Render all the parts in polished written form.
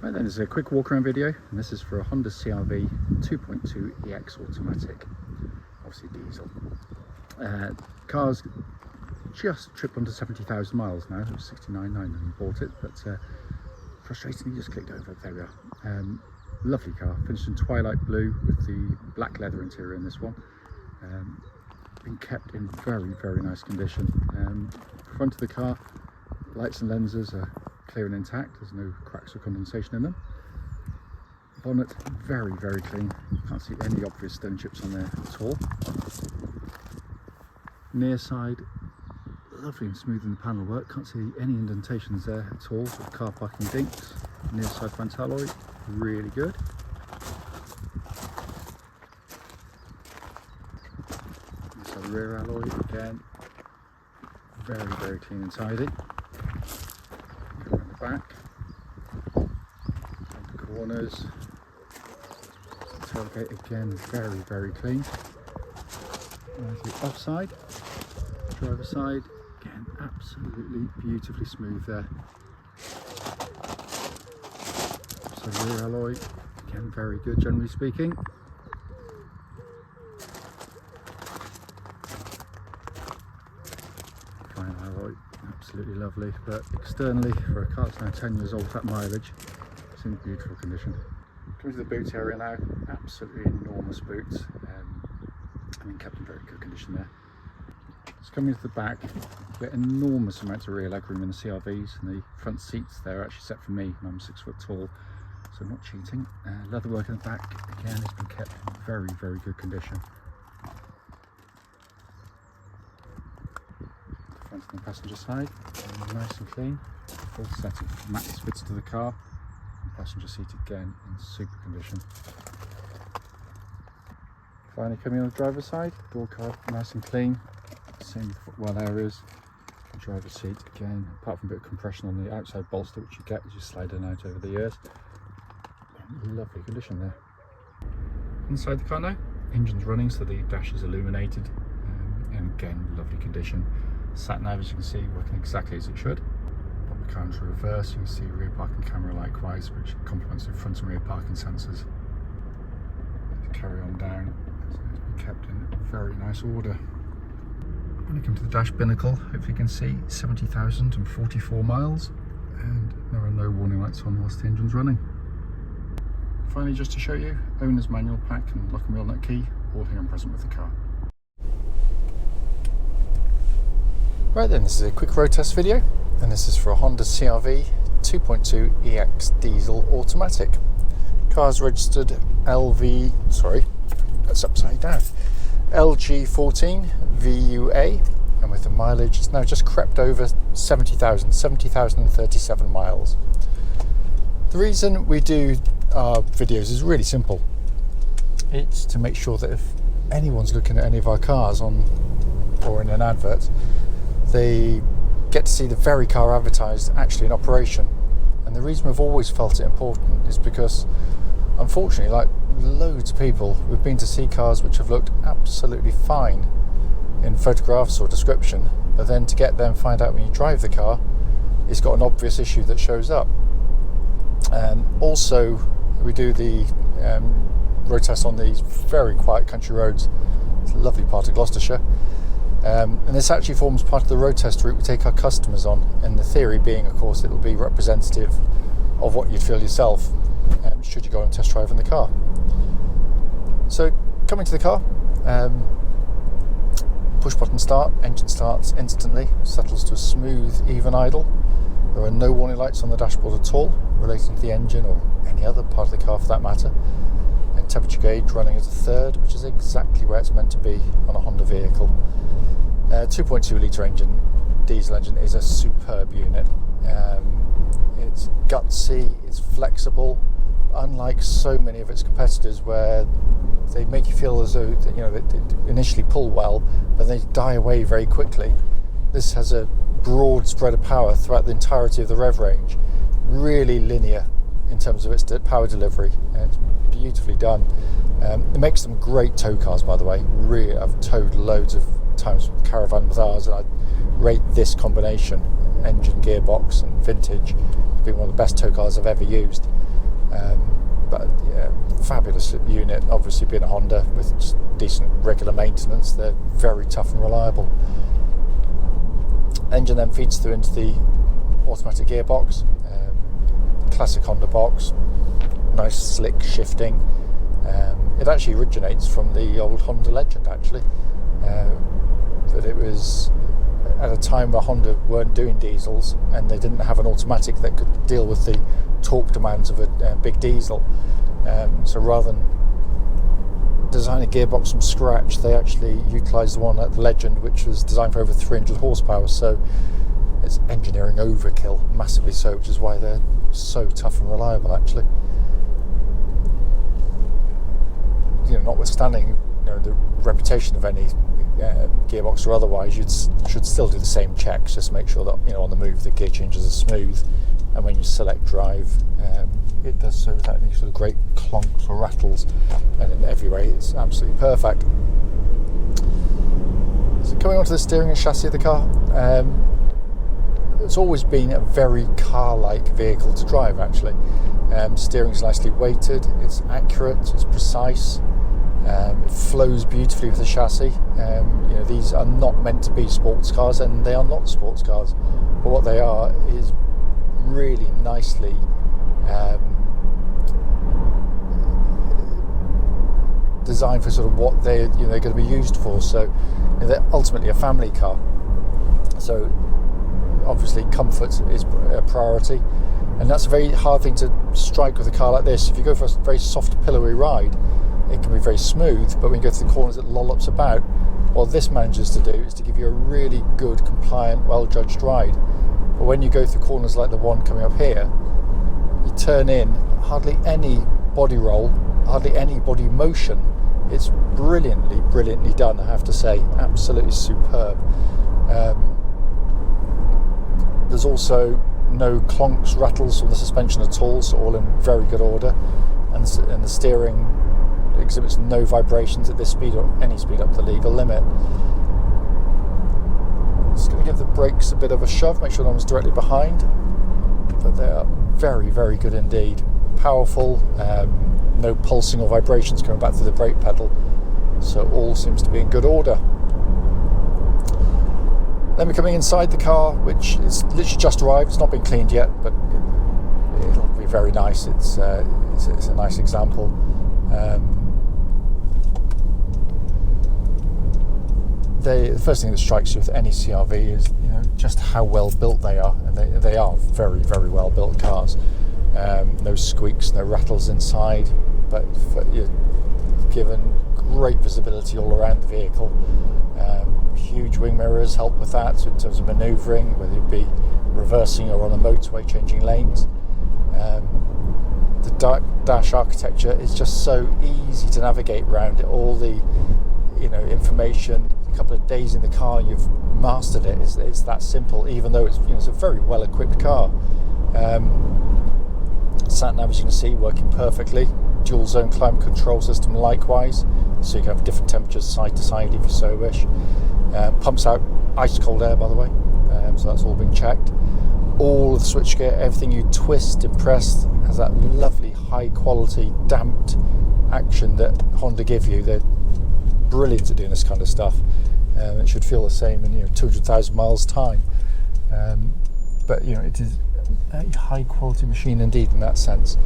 Right then, this is a quick walk around video, and this is for a Honda CR-V 2.2 EX automatic, obviously diesel. Car's just tripped under 70,000 miles now. It was 69.9 when we bought it, but frustratingly just clicked over. There we are. Lovely car, finished in twilight blue with the black leather interior in this one. Been kept in very, very nice condition. Front of the car, lights and lenses are clear and intact. There's no cracks or condensation in them. Bonnet very, very clean. Can't see any obvious stone chips on there at all. Near side, lovely and smooth in the panel work. Can't see any indentations there at all. Sort of car parking dinks. Near side front alloy, really good. Near side rear alloy, again, very, very clean and tidy. Go around the back, the corners. Tailgate again, very, very clean. There's the offside, driver side, again, absolutely beautifully smooth there. So rear alloy, again, very good generally speaking. Fine alloy, absolutely lovely, but externally, for a car that's now 10 years old at mileage, it's in beautiful condition. Coming to the boot area now, absolutely enormous boots. I mean, kept in very good condition there. Just coming to the back, get enormous amounts of rear legroom in the CR-Vs, and the front seats there are actually set for me, and I'm 6 foot tall, so not cheating. Leatherwork in the back, again, has been kept in very, very good condition. The front and the passenger side, nice and clean. Full set of mats fits to the car. Passenger seat again in super condition. Finally coming on the driver's side, door card nice and clean, same with footwell areas. The driver's seat again, apart from a bit of compression on the outside bolster which you get as you slide in and out over the years. Lovely condition there. Inside the car now, engine's running so the dash is illuminated, and again lovely condition. Sat nav, as you can see, working exactly as it should. The car into reverse, you can see rear parking camera likewise, which complements the front and rear parking sensors. Carry on down, so it's been kept in very nice order. When you come to the dash binnacle, hopefully you can see 70,044 miles, and there are no warning lights on whilst the engine's running. Finally, just to show you, owner's manual pack and lock and wheel nut key, all here and present with the car. Right then, this is a quick road test video, and this is for a Honda CR-V 2.2 EX diesel automatic. Car's registered that's upside down. LG14VUA, and with the mileage, it's now just crept over 70,037 miles. The reason we do our videos is really simple. It's to make sure that if anyone's looking at any of our cars or in an advert, they get to see the very car advertised actually in operation. And the reason we've always felt it important is because, unfortunately, like loads of people, we've been to see cars which have looked absolutely fine in photographs or description, but then to get them find out when you drive the car, it's got an obvious issue that shows up. Also, we do the road test on these very quiet country roads. It's a lovely part of Gloucestershire. And this actually forms part of the road test route we take our customers on, and the theory being, of course, it'll be representative of what you'd feel yourself should you go and test drive in the car. So, coming to the car, push button start, engine starts instantly, settles to a smooth, even idle. There are no warning lights on the dashboard at all relating to the engine or any other part of the car for that matter. And temperature gauge running at a third, which is exactly where it's meant to be on a Honda vehicle. 2.2 litre engine, diesel engine, is a superb unit. It's gutsy, it's flexible, unlike so many of its competitors where they make you feel as though they initially pull well, but they die away very quickly. This has a broad spread of power throughout the entirety of the rev range, really linear in terms of its power delivery, and it's beautifully done. It makes them great tow cars, by the way. Really, I've towed loads of times with caravan with ours, and I rate this combination, engine, gearbox and vintage, to be one of the best tow cars I've ever used. But yeah, fabulous unit. Obviously, being a Honda with just decent regular maintenance, they're very tough and reliable. Engine then feeds through into the automatic gearbox, classic Honda box, nice slick shifting. It actually originates from the old Honda Legend, actually, but it was at a time where Honda weren't doing diesels and they didn't have an automatic that could deal with the torque demands of a big diesel. So rather than design a gearbox from scratch, they actually utilised the one at the Legend, which was designed for over 300 horsepower. So it's engineering overkill, massively so, which is why they're so tough and reliable, actually. Notwithstanding the reputation of any gearbox or otherwise, you should still do the same checks. Just make sure that on the move the gear changes are smooth, and when you select drive, it does so without any sort of great clonks or rattles, and in every way it's absolutely perfect. So coming on to the steering and chassis of the car, it's always been a very car-like vehicle to drive, actually. Steering's nicely weighted, it's accurate, it's precise, it flows beautifully with the chassis. These are not meant to be sports cars, and they are not sports cars, but what they are is really nicely designed for sort of what they're going to be used for. So they're ultimately a family car, so obviously comfort is a priority, and that's a very hard thing to strike with a car like this. If you go for a very soft pillowy ride, it can be very smooth, but when you go to the corners it lollops about. What this manages to do is to give you a really good, compliant, well-judged ride. But when you go through corners like the one coming up here, you turn in, hardly any body roll, hardly any body motion. It's brilliantly done, I have to say. Absolutely superb. There's also no clonks, rattles from the suspension at all, so all in very good order. And the steering exhibits no vibrations at this speed or any speed up to the legal limit. Just going to give the brakes a bit of a shove, make sure no one's directly behind. But they are very good indeed. Powerful, no pulsing or vibrations coming back through the brake pedal. So all seems to be in good order. Then we're coming inside the car, which is literally just arrived. It's not been cleaned yet, but it'll be very nice. It's a nice example. The first thing that strikes you with any CR-V is just how well built they are, and they are very well built cars. No squeaks, no rattles inside, but you're given great visibility all around the vehicle. Huge wing mirrors help with that in terms of manoeuvring, whether you be reversing or on a motorway changing lanes. The dash architecture is just so easy to navigate around it. All the information, a couple of days in the car, you've mastered it. It's that simple, even though it's a very well equipped car. Sat nav, as you can see, working perfectly. Dual zone climate control system likewise, so you can have different temperatures side to side if you so wish. Pumps out ice cold air, by the way, so that's all been checked. All of the switchgear, everything you twist and press has that lovely high quality damped action that Honda give you. They're brilliant at doing this kind of stuff. It should feel the same in 200,000 miles time. But it is a high quality machine indeed in that sense.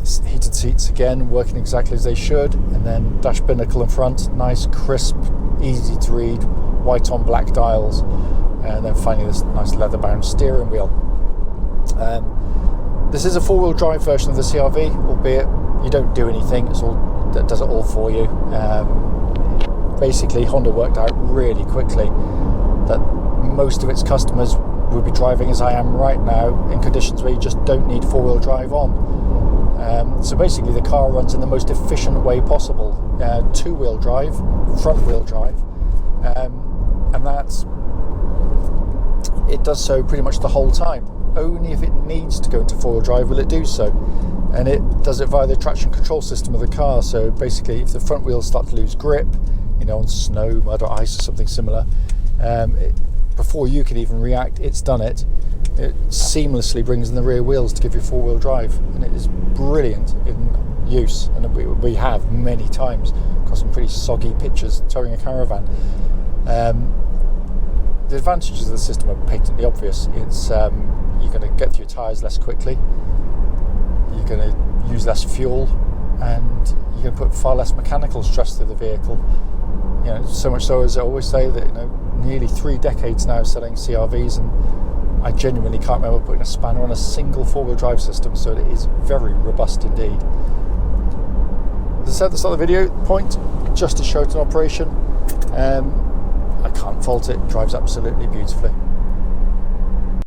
It's heated seats again, working exactly as they should, and then dash binnacle in front, nice, crisp, easy to read, white on black dials, and then finally this nice leather bound steering wheel. This is a four-wheel drive version of the CR-V, albeit you don't do anything, that does it all for you. Basically, Honda worked out really quickly that most of its customers would be driving as I am right now in conditions where you just don't need four-wheel drive on. So basically the car runs in the most efficient way possible. Two-wheel drive, front-wheel drive, and it does so pretty much the whole time. Only if it needs to go into four-wheel drive will it do so, and it does it via the traction control system of the car. So basically, if the front wheels start to lose grip, on snow, mud or ice or something similar, before you can even react, it's done it. It seamlessly brings in the rear wheels to give you four-wheel drive, and it is brilliant in use, and we have many times got some pretty soggy pictures towing a caravan. The advantages of the system are patently obvious. It's you're going to get through your tyres less quickly, you're going to use less fuel, and you're going to put far less mechanical stress through the vehicle. You know, so much so, as I always say, that, you know, nearly 3 decades now selling CRVs, and I genuinely can't remember putting a spanner on a single four-wheel drive system, so it is very robust indeed. As I said at the start of the video, point, just to show it in operation. I can't fault it, drives absolutely beautifully.